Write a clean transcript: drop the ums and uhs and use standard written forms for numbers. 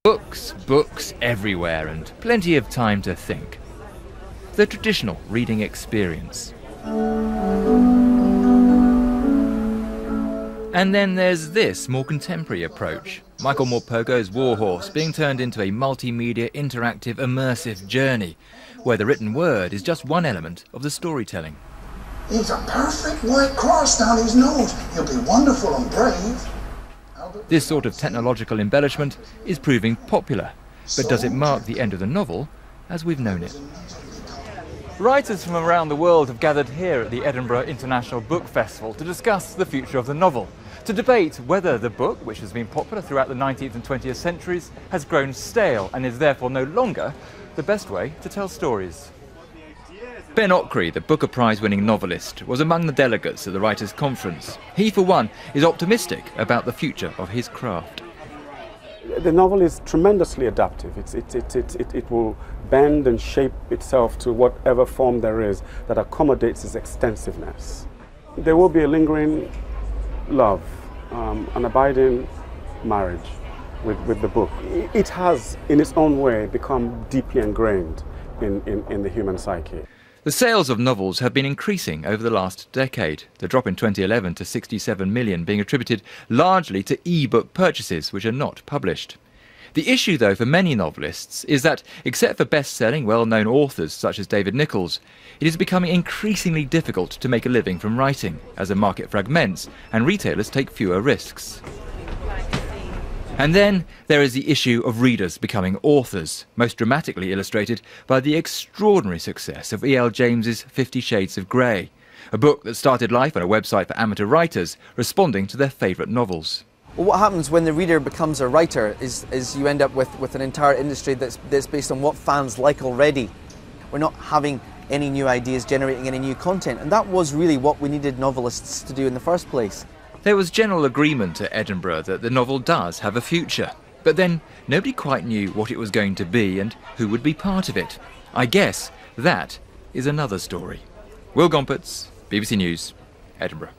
Books, books everywhere, and plenty of time to think. The traditional reading experience. And then there's this more contemporary approach. Michael Morpogo's Warhorse being turned into a multimedia, interactive, immersive journey, where the written word is just one element of the storytelling. He's a perfect white cross down his nose. He'll be wonderful and brave. This sort of technological embellishment is proving popular, but does it mark the end of the novel as we've known it? Writers from around the world have gathered here at the Edinburgh International Book Festival to discuss the future of the novel, to debate whether the book, which has been popular throughout the 19th and 20th centuries, has grown stale and is therefore no longer the best way to tell stories. Ben Ockrey, the Booker Prize-winning novelist, was among the delegates at the Writers' Conference. He, for one, is optimistic about the future of his craft. The novel is tremendously adaptive. It will bend and shape itself to whatever form there is that accommodates its extensiveness. There will be a lingering love, an abiding marriage with the book. It has, in its own way, become deeply ingrained in the human psyche. The sales of novels have been increasing over the last decade, the drop in 2011 to 67 million being attributed largely to e-book purchases which are not published. The issue, though, for many novelists is that, except for best-selling, well-known authors such as David Nicholls, it is becoming increasingly difficult to make a living from writing, as the market fragments and retailers take fewer risks. And then there is the issue of readers becoming authors, most dramatically illustrated by the extraordinary success of E.L. James's 50 Shades of Grey, a book that started life on a website for amateur writers responding to their favourite novels. Well, what happens when the reader becomes a writer is you end up with an entire industry that's based on what fans like already. We're not having any new ideas, generating any new content, and that was really what we needed novelists to do in the first place. There was general agreement at Edinburgh that the novel does have a future, but then nobody quite knew what it was going to be and who would be part of it. I guess that is another story. Will Gompertz, BBC News, Edinburgh.